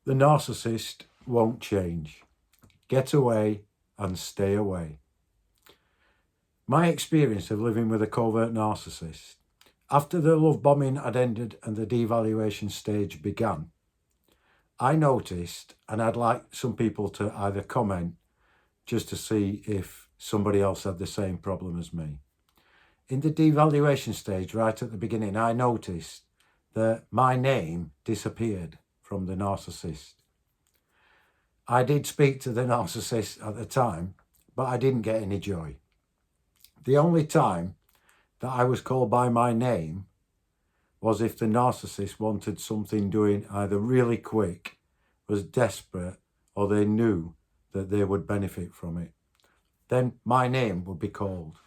The narcissist won't change. Get away and stay away. My experience of living with a covert narcissist, after the love bombing had ended and the devaluation stage began, I noticed, and I'd like some people to either comment just to see if somebody else had the same problem as me. In the devaluation stage, right at the beginning, I noticed that my name disappeared from the narcissist. I did speak to the narcissist at the time, but I didn't get any joy. The only time that I was called by my name was if the narcissist wanted something doing either really quick, was desperate, or they knew that they would benefit from it. Then my name would be called.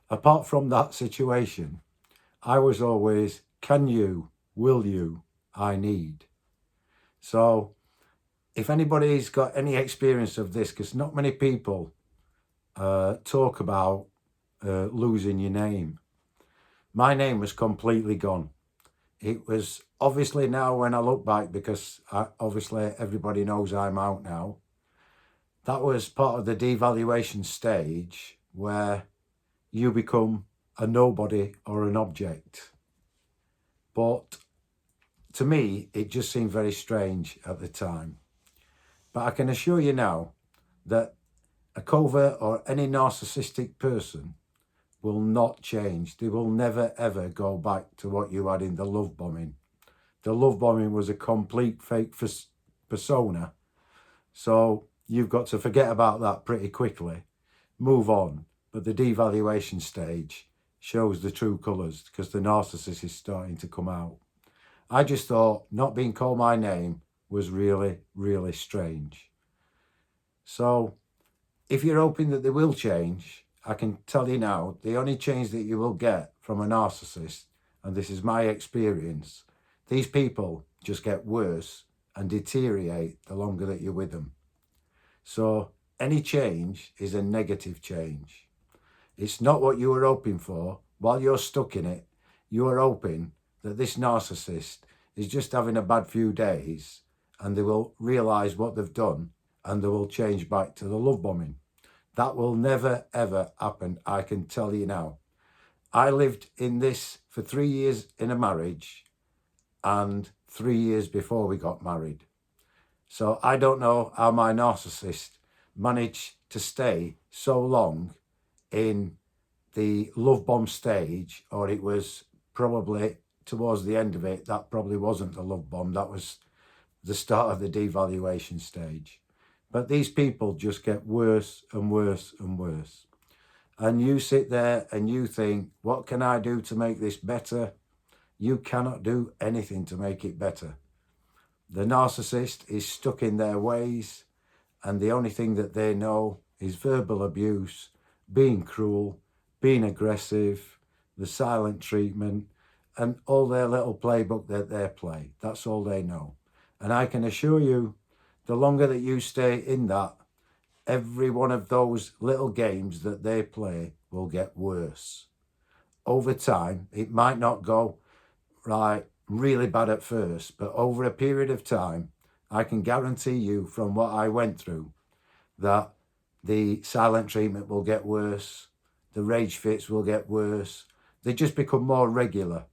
Apart from that situation, I was always, can you, will you, I need. So if anybody's got any experience of this, because not many people talk about losing your name. My name was completely gone. It was obviously now when I look back, because obviously everybody knows I'm out now, that was part of the devaluation stage where you become a nobody or an object. But to me, it just seemed very strange at the time. But I can assure you now that a covert or any narcissistic person will not change. They will never, ever go back to what you had in the love bombing. The love bombing was a complete fake persona. So you've got to forget about that pretty quickly. Move on. But the devaluation stage shows the true colours because the narcissist is starting to come out. I just thought not being called my name was really, really strange. So if you're hoping that they will change, I can tell you now, the only change that you will get from a narcissist, and this is my experience, these people just get worse and deteriorate the longer that you're with them. So any change is a negative change. It's not what you were hoping for. While you're stuck in it, you are hoping that this narcissist is just having a bad few days and they will realise what they've done and they will change back to the love bombing. That will never, ever happen, I can tell you now. I lived in this for 3 years in a marriage and 3 years before we got married. So I don't know how my narcissist managed to stay so long in the love bomb stage, or it was probably towards the end of it, that probably wasn't the love bomb, that was the start of the devaluation stage. But these people just get worse and worse and worse. And you sit there and you think, what can I do to make this better? You cannot do anything to make it better. The narcissist is stuck in their ways, and the only thing that they know is verbal abuse, being cruel, being aggressive, the silent treatment, and all their little playbook that they play. That's all they know. And I can assure you, the longer that you stay in that, every one of those little games that they play will get worse. Over time, it might not go really bad at first, but over a period of time, I can guarantee you from what I went through that the silent treatment will get worse, the rage fits will get worse, they just become more regular.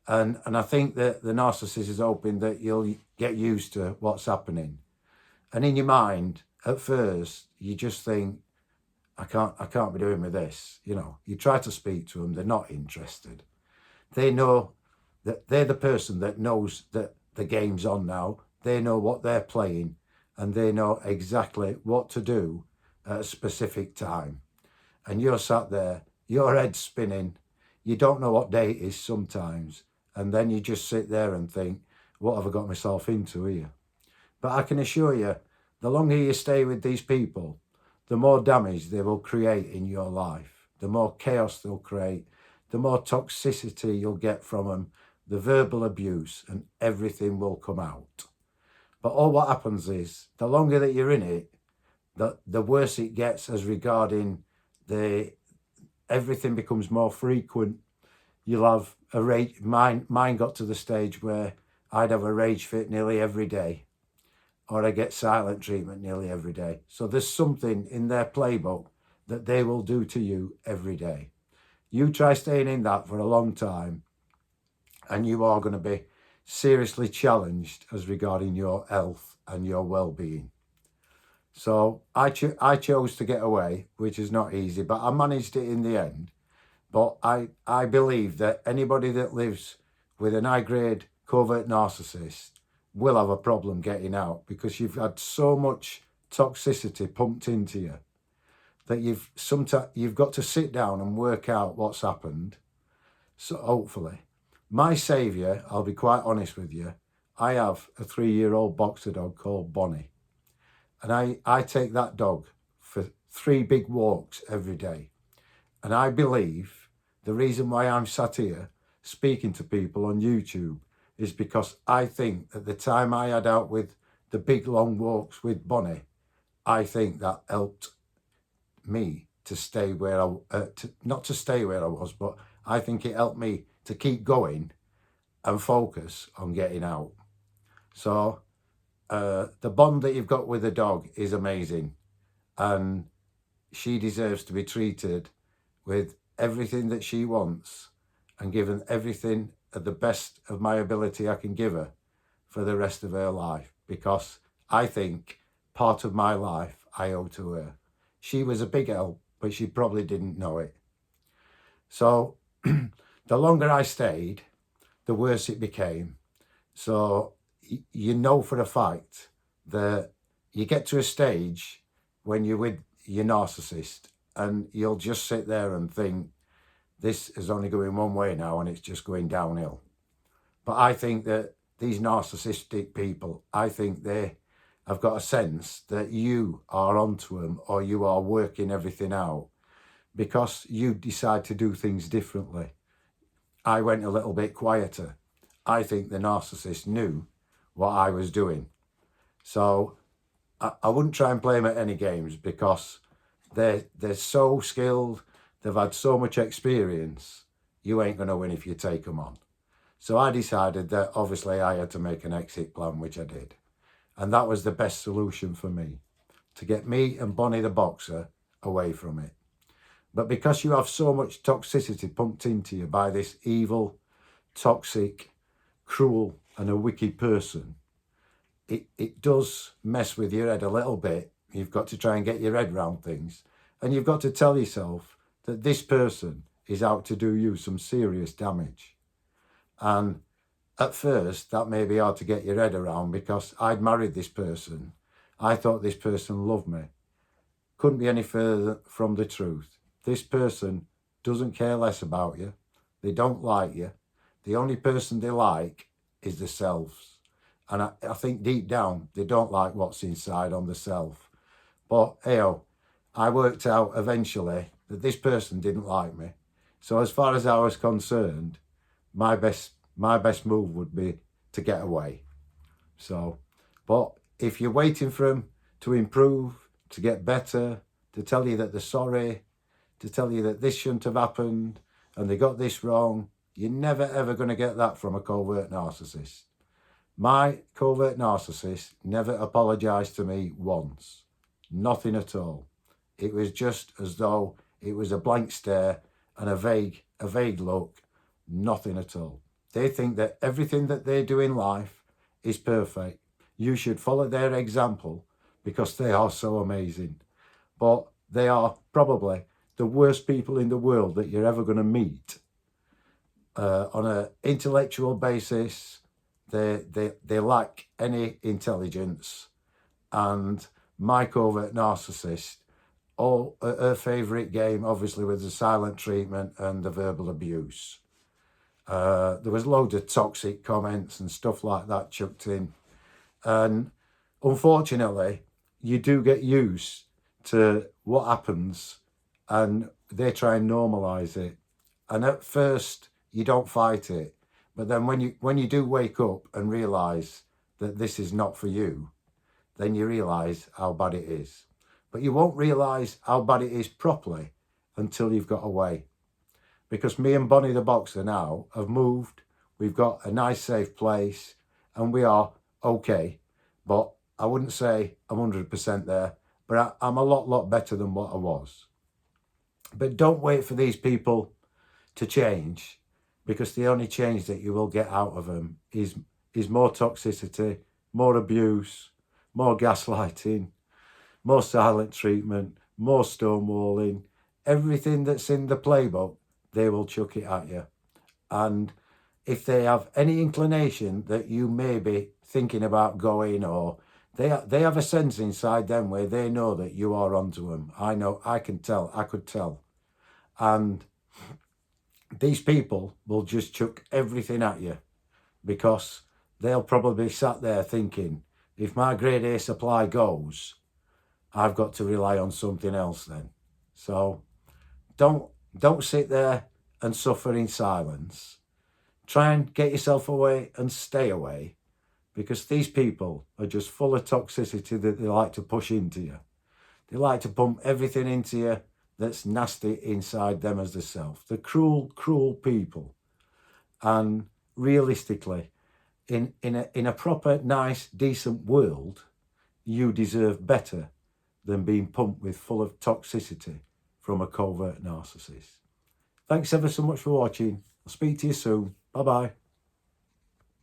And I think that the narcissist is hoping that you'll get used to what's happening. And in your mind, at first, you just think, I can't be doing with this. You know, you try to speak to them, they're not interested. They know that they're the person that knows that the game's on now. They know what they're playing and they know exactly what to do at a specific time. And you're sat there, your head's spinning. You don't know what day it is sometimes. And then you just sit there and think, what have I got myself into here? But I can assure you, the longer you stay with these people, the more damage they will create in your life, the more chaos they'll create, the more toxicity you'll get from them, the verbal abuse, and everything will come out. But all what happens is, the longer that you're in it, the worse it gets as regarding everything becomes more frequent. You'll have a rage. Mine got to the stage where I'd have a rage fit nearly every day. or I get silent treatment nearly every day. So there's something in their playbook that they will do to you every day. You try staying in that for a long time, and you are going to be seriously challenged as regarding your health and your well-being. So I chose to get away, which is not easy, but I managed it in the end. But I believe that anybody that lives with an high-grade covert narcissist will have a problem getting out, because you've had so much toxicity pumped into you that you've got to sit down and work out what's happened. So hopefully, my saviour, I'll be quite honest with you, I have a 3-year-old boxer dog called Bonnie, and I take that dog for 3 big walks every day. And I believe the reason why I'm sat here speaking to people on YouTube is because I think at the time I had out with the big long walks with Bonnie, I think that helped me to stay where not to stay where I was, but I think it helped me to keep going and focus on getting out. So the bond that you've got with the dog is amazing, and she deserves to be treated with everything that she wants and given everything at the best of my ability I can give her for the rest of her life, because I think part of my life I owe to her. She was a big help, but she probably didn't know it. So the longer I stayed, the worse it became. So you know for a fact that you get to a stage when you're with your narcissist and you'll just sit there and think, this is only going one way now and it's just going downhill. But I think that these narcissistic people, I think they have got a sense that you are onto them, or you are working everything out because you decide to do things differently. I went a little bit quieter. I think the narcissist knew what I was doing. So I wouldn't try and play them at any games, because they're so skilled. They've had so much experience. You ain't going to win if you take them on. So I decided that obviously I had to make an exit plan, which I did. And that was the best solution for me, to get me and Bonnie the boxer away from it. But because you have so much toxicity pumped into you by this evil, toxic, cruel and a wicked person, it does mess with your head a little bit. You've got to try and get your head around things. And you've got to tell yourself that this person is out to do you some serious damage. And at first, that may be hard to get your head around, because I'd married this person. I thought this person loved me. Couldn't be any further from the truth. This person doesn't care less about you. They don't like you. The only person they like is themselves. And I think deep down, they don't like what's inside on the self. But hey-oh, I worked out eventually that this person didn't like me. So as far as I was concerned, my best move would be to get away. So, but if you're waiting for them to improve, to get better, to tell you that they're sorry, to tell you that this shouldn't have happened and they got this wrong, you're never ever going to get that from a covert narcissist. My covert narcissist never apologized to me once. Nothing at all. It was just as though it was a blank stare and a vague look. Nothing at all. They think that everything that they do in life is perfect. You should follow their example because they are so amazing. But they are probably the worst people in the world that you're ever going to meet. On an intellectual basis, they lack any intelligence. And my covert narcissist, her favourite game obviously was the silent treatment and the verbal abuse. There was loads of toxic comments and stuff like that chucked in. And unfortunately, you do get used to what happens and they try and normalise it. And at first, you don't fight it. But then when you do wake up and realise that this is not for you, then you realise how bad it is. But you won't realise how bad it is properly until you've got away. Because me and Bonnie the boxer now have moved. We've got a nice safe place and we are okay. But I wouldn't say I'm 100% there, but I'm a lot better than what I was. But don't wait for these people to change, because the only change that you will get out of them is more toxicity, more abuse, more gaslighting, more silent treatment, more stonewalling. Everything that's in the playbook, they will chuck it at you. And if they have any inclination that you may be thinking about going, or they have a sense inside them where they know that you are onto them. I know, I can tell, I could tell. And these people will just chuck everything at you, because they'll probably be sat there thinking, if my grade A supply goes, I've got to rely on something else then. So don't sit there and suffer in silence. Try and get yourself away and stay away, because these people are just full of toxicity that they like to push into you. They like to pump everything into you that's nasty inside them as their self. They're cruel people. And realistically, in a proper, nice, decent world, you deserve better than being pumped with full of toxicity from a covert narcissist. Thanks ever so much for watching. I'll speak to you soon. Bye-bye.